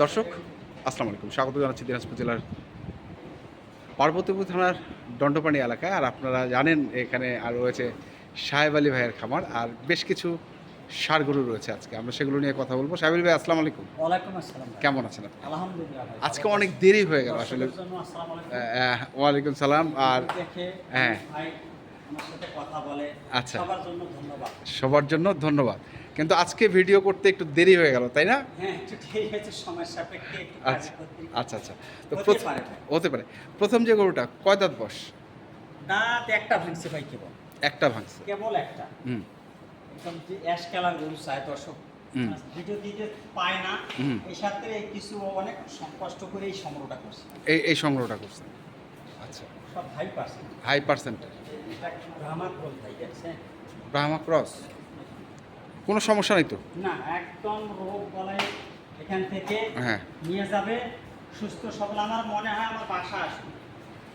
দর্শক আসসালামু আলাইকুম, স্বাগত জানাচ্ছি দিনাজপুর জেলার পার্বতীপুর থানার দণ্ডপানি এলাকায়। আর আপনারা জানেন এখানে আর রয়েছে সাহেব আলী ভাইয়ের খামার, আর বেশ কিছু ষাড় গরু রয়েছে। আজকে আমরা সেগুলো নিয়ে কথা বলবো। সাহেব আলী ভাই আসসালামু আলাইকুম। ওয়ালাইকুম আসসালাম ভাই। কেমন আছেন আপনি? আলহামদুলিল্লাহ ভাই। আজকে অনেক দেরি হয়ে গেল আসলে। দর্শকদের জন্য আসসালামু আলাইকুম। ওয়ালাইকুম সালাম। আর দেখে হ্যাঁ ভাই আমার সাথে কথা বলে, আচ্ছা, সবার জন্য ধন্যবাদ। সবার জন্য ধন্যবাদ। কিন্তু আজকে ভিডিও করতে একটু দেরি হয়ে গেল, তাই না? হ্যাঁ, একটু ঠিক আছে, সময় সাপেক্ষে একটু আচ্ছা কাজে আচ্ছা আচ্ছা। তো হতে পারে ভাই। হতে পারে। প্রথম যে গরুটা কয় দাঁত বয়স? দাঁত একটা ভাঙছে ভাই, কেবল একটা ভাঙছে। কেবল একটা। হুম একদম যে অ্যাশ কালার গরু চায় দর্শক, হুম। ভিডিও দিতে পায় না। হুম। এই সাথে কিছু অনেক কষ্ট করে এই সংগ্রহটা করছে। এই সংগ্রহটা করছেন। আচ্ছা, সব হাই পার্সেন্ট। হাই পার্সেন্টের এটা ব্রাহ্মা গোল ভাই, দেখছেন? ব্রাহ্মা ক্রস, কোনো সমস্যা নেই তো? না, একদম রোগ বলে এখান থেকে হ্যাঁ নিয়ে যাবে সুস্থ সবল। আমার মনে হয় আমার বাসা আসবে,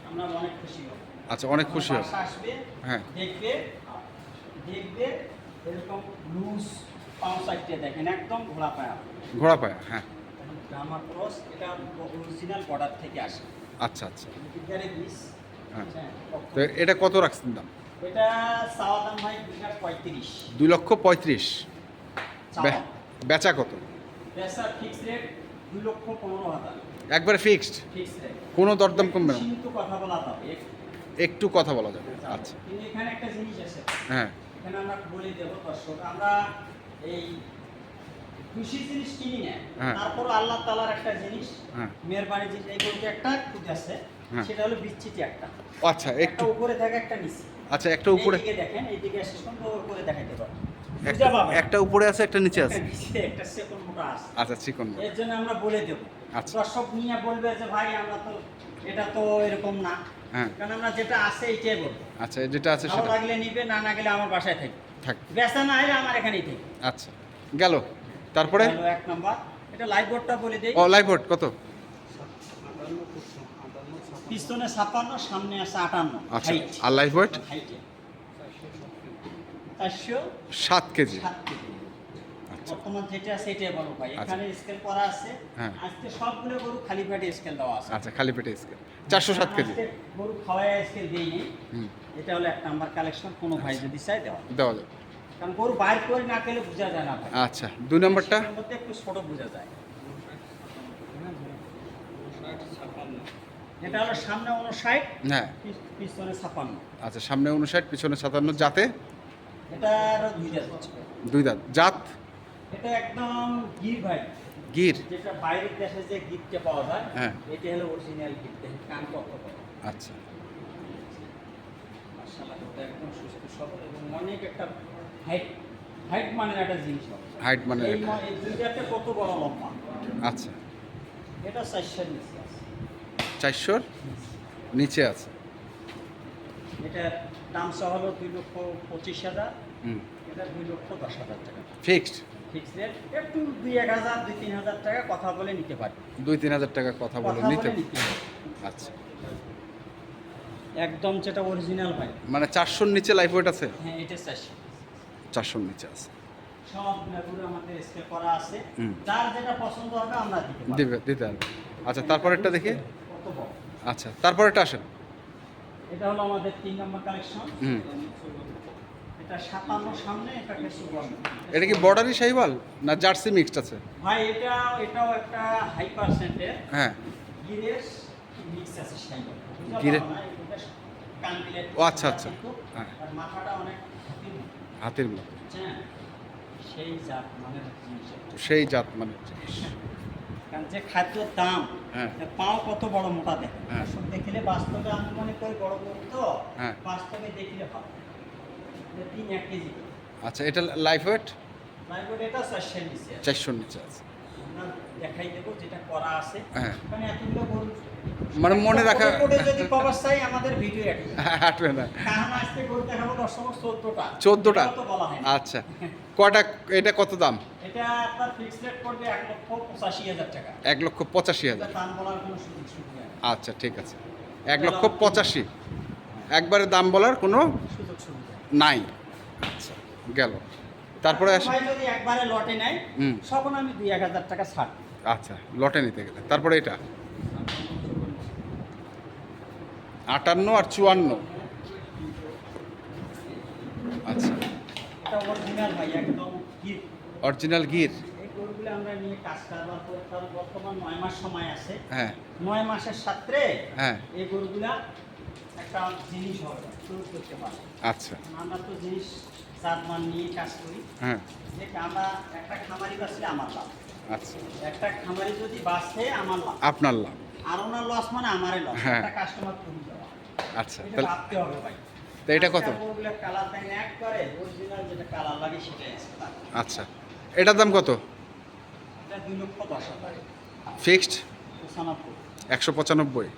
আমরা অনেক খুশি হব। আচ্ছা, অনেক খুশি আমার হব। বাসা আসবে, হ্যাঁ দেখবে দেখবে এরকম লুজ পাও সাইডে দেখেন, একদম ঘোড়া পায়া। ঘোড়া পায়া, হ্যাঁ। আমার ক্রস, এটা অরিজিনাল বর্ডার থেকে আসে। আচ্ছা আচ্ছা, বিজ্ঞানে বিষ। হ্যাঁ। তো এটা কত রাখছেন দাম? এটা চাওয়া দাম ভাই 2,35,000। 2,35,000। চাওয়া বেচা কত? পেশা ফিক্স রেট 2,15,000। একবারে ফিক্সড, ফিক্স রেট, কোনো দরদাম কমবে না? কিন্তু কথা বলা যাবে। একটু কথা বলা যাবে। আচ্ছা, কিন্তু এখানে একটা জিনিস আছে, হ্যাঁ এখানে আমরা বলে দেবো দর্শক, আমরা এই খুশি জিনিস কিনি না, হ্যাঁ। তারপর আল্লাহ তাআলার একটা জিনিস, হ্যাঁ মেহেরবানি জিনিস। এই বলতে একটা খুঁজ আছে, হ্যাঁ। সেটা হলো বিচ্ছিতি একটা। আচ্ছা, একটা একটু উপরে থাকে, একটা নিচে। আচ্ছা, একটা উপরে, এইদিকে দেখেন, এইদিকে এসে সুন্দর করে দেখাইতে পারবো। একটা উপরে আছে, একটা নিচে আছে। একটা সেকন্ড মোটা আছে। আচ্ছা, চিকন। এর জন্য আমরা বলে দেবো। আচ্ছা। দর্শক নিয়ে বলবে যে ভাই আমরা তো এটা তো এরকম না, হ্যাঁ কারণ আমরা যেটা আছে এইটাই বলবো। আচ্ছা, যেটা আছে ভালো সেটা লাগলে নিবে, না না গেলে আমার বাসায় থাকবে। থাক। বেচা না হলে আমার এখানেই থাকবে। আচ্ছা, গেল। তারপরে হলো এক নাম্বার। এটা লাইভ বোর্ডটা বলে দেই। ও লাইভ ভোট কত? পিছনে 56, সামনে আছে 58। আচ্ছা, হাইট। আর লাইভ ভোট হাইটে 407 7 কেজি। কেজি। আচ্ছা বর্তমান যেটা আছে এটাই বলো ভাই। আচ্ছা। এখানে স্কেল করা আছে। হ্যাঁ। আজকে সবগুলো গরু খালি পেটে স্কেল দেওয়া আছে। আচ্ছা, খালি পেটে স্কেল 407 কেজি। আজকে গরু খাওয়ায় স্কেল দেইনি। হুম, এটা হলো এক নাম্বার কালেকশন, কোনো ভাই যদি চাই দেওয়া। দেওয়া যাবে। কারণ গরু বাইর করে না খেলে বোঝা যায় না ভাই। আচ্ছা, 2 নম্বরটা? এর মধ্যে একটু ছোট বোঝা যায়। এটা হলো সামনে 59, হ্যাঁ পিছনে 56। আচ্ছা, সামনে 59, পিছনে 57। জাতে? এটা আরো দুইটা হচ্ছে। 2 দাঁত। জাত? এটা একদম গির ভাই, গির। যেটা বাইরের দেশে যে গিরটা পাওয়া যায়, হ্যাঁ। এটা হলো অরিজিনাল গির। দেখেন কান কত বড়। আচ্ছা মাশাআল্লাহ, এটা একদম সুস্থ সবল এবং অনেক একটা হাইট, হাইট মানে একটা জিনিস হবে। হাইট মানে এই এই দুইটাতে কত বড় লম্বা। আচ্ছা, এটা 400 নিচে আছে। 400 নিচে আছে। এটা দাম সহ হলো 2,25,000। হুম, এটা 2,10,000 টাকা ফিক্সড। Fix rate. একটু 2,000, 2,000-3,000 টাকা কথা বলে নিতে পারি। 2-3 হাজার টাকা কথা বলে কথা নিতে। বলে নিতে পারি। আচ্ছা, একদম যেটা অরিজিনাল ভাই। মানে 400 নিচে লাইফ ওয়েট আছে? হ্যাঁ, এটা 400। 400 নিচে আছে। সবগুলো আমাদের স্কেল করা আছে। হুম। যার যেটা পছন্দ হবে আমরা দিতে পারবো। দিতে হবে। আচ্ছা, তারপরেরটা দেখি। কত বড়। আচ্ছা, তারপরেরটা আসেন। এটা হলো আমাদের 3 নম্বর কালেকশন। হুম। এটা 57 সামনে, এটা কিছু বড়। এটা কি বর্ডারি শাহিওয়াল না জার্সি মিক্সড আছে? ভাই এটাও একটা হাই পার্সেন্টের হ্যাঁ। গিরেস মিক্স আছে শাইন। গিরে- কান দিলে ও আচ্ছা আচ্ছা, হ্যাঁ। আর মাথাটা অনেক হাতির মতো, হাতের মতো। হ্যাঁ। সেই জাত মানে জিনিস এটা। সেই জাত মানে জিনিস। কারণ যে খাদ্যর দাম, হ্যাঁ। এর পাও কত বড় মোটা দেখে। হ্যাঁ। সব দেখলে বাস্তবে আমি মনে করি বড় বড় তো, হ্যাঁ। বাস্তবে দেখলে ভালো। 3-1 কেজি। আচ্ছা, এটা লাইফ ওয়েট লাইব্রেরি এটা 400 নিচে আছে। 400 নিচে আছে। আমরা দেখাই দেবো যেটা করা আছে। হ্যাঁ। মানে এতগুলো গরু মানে মনে রাখা কোটে যদি কভার চাই আমাদের ভিডিও একটা। হাঁটবে না। কারণ আজকে গরু দেখাবো দর্শক 14টা। 14টা? তো বলা হয় না। আচ্ছা, কয়টা? এটা কত দাম? এটা আপনার ফিক্স রেট পড়বে 1,85,000 টাকা। 1,85,000। এটা দাম বলার কোনো সুযোগ সুবিধা নেই। আচ্ছা, ঠিক আছে। 1,85,000 একবারে দাম বলার কোনো সুযোগ সুবিধা নাই। আচ্ছা, গেল। তারপরে আসে। ভাই যদি একবারে লটে নেয়, হুম। তখন আমি 2-1,000 টাকা ছাড়। আচ্ছা, লটে নিতে গেলে। তারপরে এটা 58 আর 54। আচ্ছা, এটা অরিজিনাল ভাই, একদম গিফট। অরিজিনাল গির। এই গরুগুলো আমরা নিয়ে কাজ কারবার করে, কারণ বর্তমান 9 মাস সময় আছে। হ্যাঁ 9 মাসের সাথে হ্যাঁ। এই গরুগুলা একটা জিনিস হবে, প্রয়োগ করতে পারবে। আচ্ছা আমরা তো জিনিস জাতমান নিয়ে কাজ করি। হ্যাঁ। যে আমরা একটা খামারি বাঁচলে আমার লাভ, আচ্ছা, একটা খামারি যদি বাঁচে আমার লাভ, আপনার লাভ। আর ওনার লস মানে আমারই লস। হ্যাঁ। একটা কাস্টমার কমে যাওয়া, আচ্ছা, এটা তাহলে ভাবতে হবে ভাই। তো এটা কত? গরুগুলো কালার দেন একবারে অরিজিনাল, যেটা কালার লাগে সেটাই আছে তার। আচ্ছা, এটার দাম কত? এটা 2,10,000 ফিক্সড 95। 195,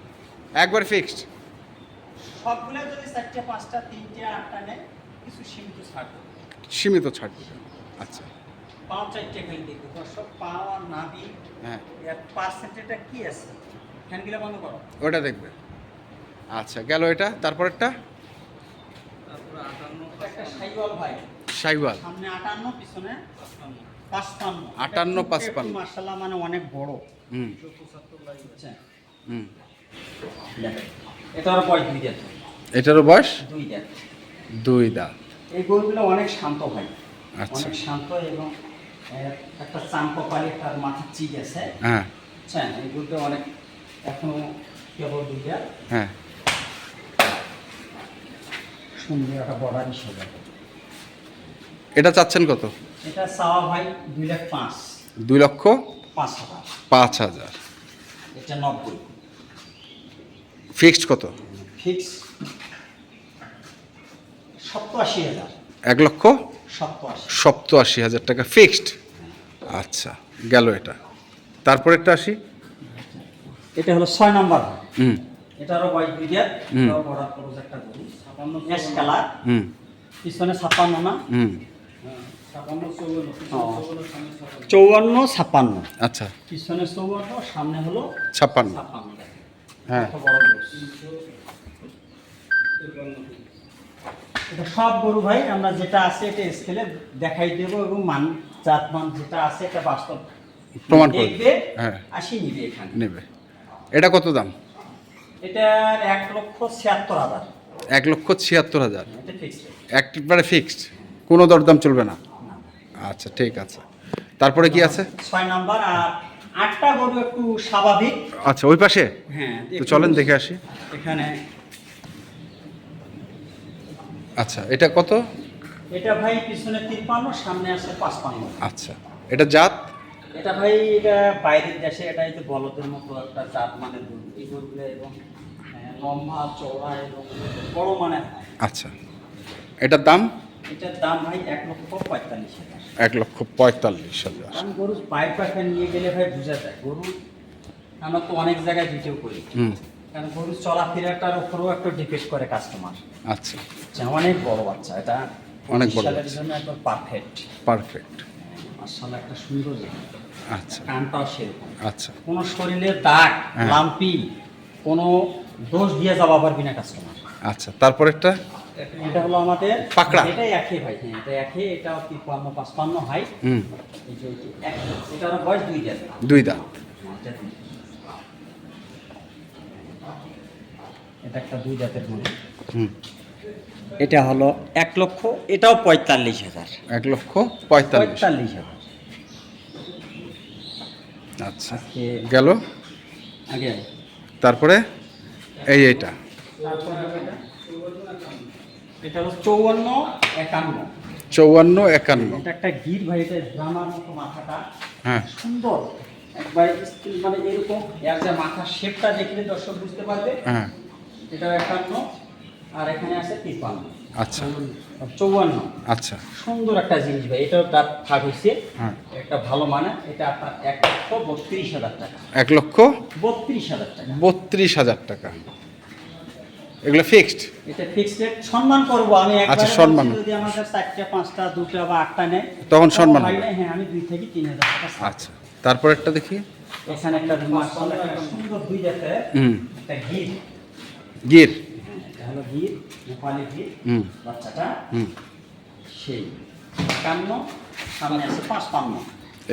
একবার ফিক্সড। সবগুলো যদি 4টে 5টা 3টে 8টা নেয়, কিছু সীমিত ছাড় দেবে। সীমিত ছাড় দিবেন। আচ্ছা পাও 4টে খালি দেখবে দর্শক, পাও আর নাভি হ্যাঁ, এর পার্সেন্টেজটা কি আছে, ফ্যানগুলো বন্ধ করো। ওটা দেখবে। আচ্ছা গেল এটা। তারপরেরটা এটা একটা সাইওয়াল ভাই, শাইওয়াল। সামনে 58, পিছনে 55। 58, 55 মাশাআল্লাহ, মানে অনেক বড়। হুম বুঝছেন? হুম। দেখেন, এটার বয়স 2 দাঁত। এটারও বয়স 2 দাঁত। 2 দাঁত। এই গরুগুলো অনেক শান্ত ভাই, আচ্ছা অনেক শান্ত, এবং একটা চাম্পাপালি তার মাথার চিজ আছে। হ্যাঁ বুঝছেন? এই গরুটা অনেক এখনো কেবল 2 দাঁত, হ্যাঁ। সুন্দর একটা বর্ডার হিসেবে। এটা চাচ্ছেন কত? এটা চাওয়া ভাই 2,05,000। 2,05,000। এটা 90। ফিক্সড কত? ফিক্স 87,000। 1,87,000 87,000। টাকা ফিক্সড। আচ্ছা গেল এটা। তারপরেরটা আসি। এটা হলো 6 নাম্বার। হুম এটারও বয়স 2 দাঁত, হুম। এটাও বড় খরচ একটা গরু। 56 অ্যাশ কালার, হুম পিছনে 56 না, হুম। 54 56, আচ্ছা পিছনে 54, সামনে হলো 56। 56। হ্যাঁ কত বড় গরু। এটা সব গরু ভাই আমরা যেটা আছে এটা স্কেলে দেখাই দেবো, এবং জাতমান যেটা আছে এটা বাস্তব প্রমাণ করে দেখবে। হ্যাঁ আসি নিবে এখানে। নেবে। এটা কত দাম? এটার 1,76,000। 1,76,000। এটা ফিক্সড। একবারে ফিক্সড, কোনো দরদাম চলবে না। আচ্ছা ঠিক আছে। তারপরে কি আছে? 6 নাম্বার। আর 8টা গরু একটু স্বাভাবিক। আচ্ছা ওই পাশে হ্যাঁ, তো চলেন দেখে আসি। এখানে আচ্ছা এটা কত? এটা ভাই পিছনে 53, সামনে আছে 55। আচ্ছা এটা জাত? এটা ভাই এটা বাইরের দেশে, এটা এই যে বলদের মতো একটা জাত মানের গরু। এই গরুগুলো এবং লম্বা চওড়া এবং বড় মানের হয়। আচ্ছা এটার দাম? এটার দাম ভাই 1,45,000। 1,45,000। কারণ গরু বাইর পাখা নিয়ে গেলে ভাই বোঝা যায়। গরু আমরা তো অনেক জায়গায় ভিডিও করি, হুম কারণ গরু চলাফেরাটার উপরেও একটু ডিপেন্ড করে কাস্টমার। আচ্ছা অনেক বড় বাচ্চা, এটা অনেক বড় 25 সালের বাচ্চা। জন্য একদম পারফেক্ট। পারফেক্ট। মাশাআল্লাহ, একটা সুন্দর জায়গা। আচ্ছা কানটাও সেরকম, আচ্ছা কোনো শরীরের দাগ হ্যাঁ। লাম্পি কোনো দোষ দিয়ে যাওয়া পারবি না কাস্টমার। আচ্ছা তারপরেরটা? এটা হলো আমাদের পাকড়া। এটাই একই ভাই। হ্যাঁ, এটা একই, এটা 53 55 হয়। হুম এই যে এটার বয়স 2 দাঁত। 2 দাঁত। এটা একটা 2 দাঁতের গরু। হুম এটা হলো 1 লক্ষ, এটাও 45,000। 1,45,000। 45,000। আচ্ছা আজকে গেল। আগে তারপরে এইটা তারপর এটা হলো 54 51। 54 51। এটা একটা গির ভাই, এটা ড্রামার মতো মাথাটা হ্যাঁ সুন্দর, একবার স্টিল, মানে এরকম এর যে মাথার শেপটা দেখলে দর্শক বুঝতে পারবে। হ্যাঁ এটা 51, আর এখানে আছে 53। আচ্ছা 54। আচ্ছা সুন্দর একটা জিনিস ভাই, এটাও দাঁত ফাঁক হয়েছে, হ্যাঁ। একটা ভালো মানে। এটা আপনার 1,32,000 টাকা। 1,32,000 32,000 টাকা। এগুলো ফিক্সড? এটা ফিক্সড রেট, সম্মান করবো আমি একবারে। আচ্ছা, সম্মান। যদি আমাদের 4টে 5টা 2টা বা 8টা নেয় তখন সম্মান ভাই হবে। হ্যাঁ, আমি 2 থেকে 3,000 টাকা ছাড়। আচ্ছা তারপরেরটা দেখি। এখানে একটা মাশাআল্লাহ একটা সুন্দর 2 দাঁতের হুম একটা গির। গির। এটা হলো গির, নেপালি গির। হুম বাচ্চাটা হুম সেই 51, সামনে আছে 55।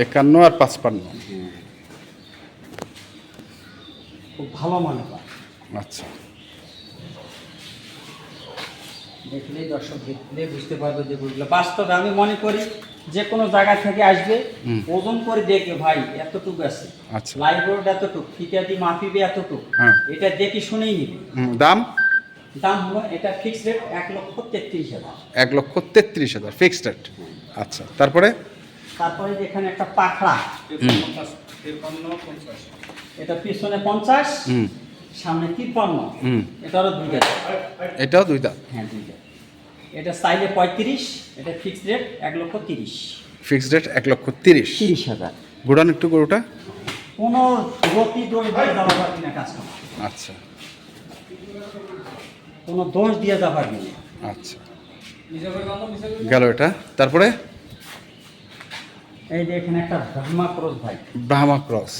51 আর 55। খুব ভালো মানের পার। আচ্ছা, দেখলেই দর্শক দেখলে বুঝতে পারবে যে গরুগুলো বাস্তবে আমি মনে করি যে কোনো জায়গা থেকে আসবে ওজন করে দেখবে ভাই এতটুকু আছে, আচ্ছা। লাইভ রোড এতটুকু, ফিতা দিয়ে মাপিবে এতটুকু, হ্যাঁ। এটা দেখে শুনেই নিবে। দাম দাম হলো এটা ফিক্সড রেট 1,33,000। 1,33,000 fixed rate. আচ্ছা, তারপরে তারপরে যে এখানে একটা পাখড়া, এটা পিছনে 50, সামনে 53, এটারও 2 দাঁত। এটাও 2 দাঁত। হ্যাঁ 2 দাঁত। এটা সাইজে 35, এটা ফিক্সড রেট 1,30,000। Fixed rate 1,30,000। 30,000। ঘোরান একটু গরুটা। কোনো গতি দোষ দিয়ে যাওয়া পারবি না কাস্টমার, আচ্ছা কোনো দোষ দিয়ে যাওয়া পারবি না। আচ্ছা, গেল এটা। তারপরে এই যে এখানে একটা ব্রাহ্মা ক্রস ভাই, ব্রাহ্মা ক্রস।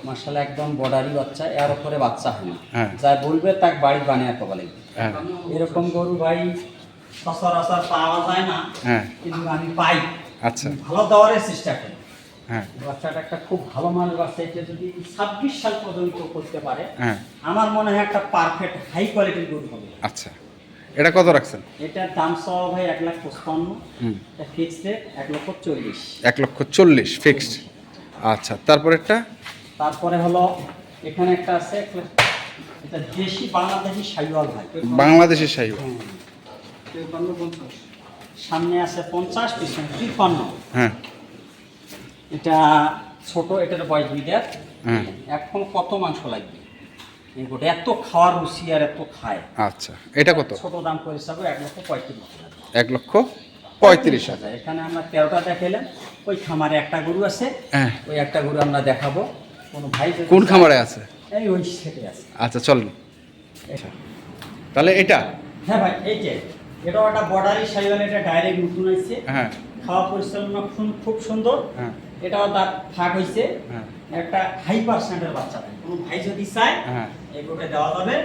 মাশাআল্লাহ একদম বর্ডারি বাচ্চা, এর উপরে বাচ্চা হয় না, হ্যাঁ। যা বলবে তাকে বাড়ি বানিয়ে খাওয়া লাগবে। হ্যাঁ এরকম গরু ভাই সচরাচর পাওয়া যায় না, হ্যাঁ। কিন্তু আমি পাই। আচ্ছা ভালো দেওয়ার চেষ্টা করি। হ্যাঁ বাচ্চাটা একটা খুব ভালো মানের বাচ্চা, এটা যদি 26 সাল পর্যন্ত করতে পারে হ্যাঁ। আমার মনে হয় একটা পারফেক্ট হাই কোয়ালিটির গরু হবে। আচ্ছা, এটা কত রাখছেন? এটার দাম সব ভাই 1,55,000, এটা ফিক্সড রেট 1,40,000। 1,40,000 ফিক্সড। আচ্ছা, তারপরেরটা? তারপরে হলো এখানে একটা আছে, এটা দেশি বাংলাদেশি শাহিওয়াল ভাই, বাংলাদেশের শাহী। সামনে আছে 50, পিছনে 53। হ্যাঁ এটা ছোট, এটার বয়স 2 দাঁত। হ্যাঁ। এখন কত মাংস লাগবে এই গোটা, এত খাওয়ার রুচি আর এত খায়। আচ্ছা, এটা কত? ছোট দাম করে হিসাবে 1,35,000। 1,35,000। এখানে আমরা 13টা দেখাইলাম, ওই খামারে একটা গরু আছে, হ্যাঁ। ওই একটা গরু আমরা দেখাবো। কোনো ভাই যদি কোন খামারে আছে? এই ওই সেটে আছে। আচ্ছা চলেন। এটা। তাহলে এটা? হ্যাঁ ভাই, এই যে এটাও একটা বর্ডারি শাহিওয়াল, এটা ডাইরেক্ট নতুন হয়েছে। হ্যাঁ খাওয়া পরিচালনা খুব সুন্দর। হ্যাঁ এটাও তার ফাঁক হয়েছে। হ্যাঁ। একটা হাই পার্সেন্টের বাচ্চা ভাই, কোনো ভাই যদি চায় হ্যাঁ। এই গোটা দেওয়া যাবে।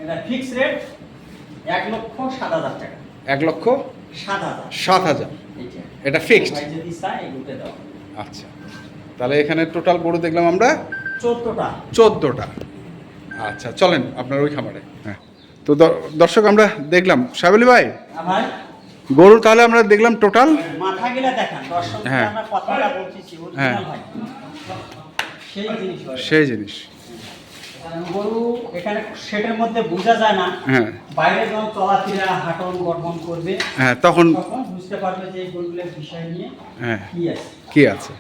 এটা ফিক্স রেট 1,07,000 টাকা। 1,07,000। এইটা। এটা ফিক্সড? ভাই যদি চায় এই গোটা দেওয়া যাবে। আচ্ছা, তাহলে এখানে টোটাল গরু দেখলাম আমরা 14টা। 14টা। আচ্ছা চলেন আপনার ওই খামারে। হ্যাঁ, তো দর্শক আমরা দেখলাম সাহেব ভাই ভাই গরু, তাহলে আমরা দেখলাম টোটাল। মাথা গিলা দেখান দর্শক, হ্যাঁ। আমরা কথাটা বলতেছি হ্যাঁ। অরিজিনাল ভাই, সেই জিনিস ভাই। সেই জিনিস। গরু এখানে সেটের মধ্যে বোঝা যায় না, হ্যাঁ বাইরে যখন চলাফেরা হাঁটন গঠন করবে হ্যাঁ, তখন তখন বুঝতে পারবে যে এই গরুগুলোর বিষয় নিয়ে হ্যাঁ কি আছে কি আছে।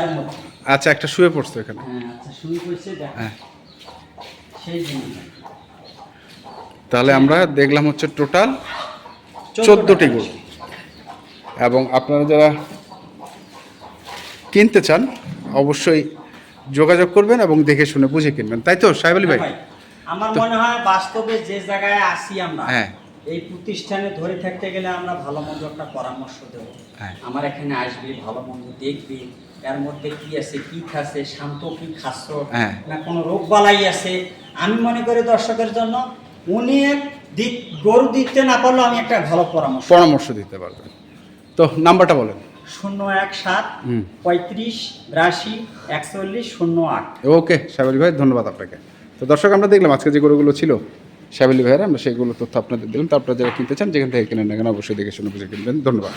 এর মধ্যে। আচ্ছা, একটা শুয়ে পড়তো এখানে। হ্যাঁ আচ্ছা, শুরু করছে দেখ হ্যাঁ, সেই জিনিস। তাহলে আমরা দেখলাম হচ্ছে টোটাল 14টি গরু। এবং আপনারা যারা কিনতে চান অবশ্যই যোগাযোগ করবেন এবং দেখে শুনে বুঝে কিনবেন, তাই তো সাহেব আলী ভাই? ভাই আমার মনে হয় বাস্তবে যে জায়গায় আসি আমরা, হ্যাঁ। এই প্রতিষ্ঠানে ধরে থাকতে গেলে আমরা ভালো মন্দ একটা পরামর্শ দেব। হ্যাঁ। আমার এখানে আসবে, ভালো মন্দ দেখবে, এর মধ্যে কি আছে, কি খাচ্ছে, শান্ত কি খাচ্ছ, হ্যাঁ। না কোনো রোগ বালাই আছে। আমি মনে করি দর্শকের জন্য উনি দিক গরু দিতে না পারলেও আমি একটা ভালো পরামর্শ দিতে পারবেন। তো নাম্বারটা বলেন। 017 35 82 41 08। ওকে সাহেব আলী ভাই, ধন্যবাদ আপনাকে। তো দর্শক আমরা দেখলাম আজকে যে গরুগুলো ছিল সাহেব আলী ভাইয়ের, আমরা সেইগুলো তথ্য আপনাদের দিলাম। তারপরে যারা কিনতে চান যেখান থেকে কিনেন না কেন অবশ্যই দেখে শুনে বুঝে কিনবেন। ধন্যবাদ।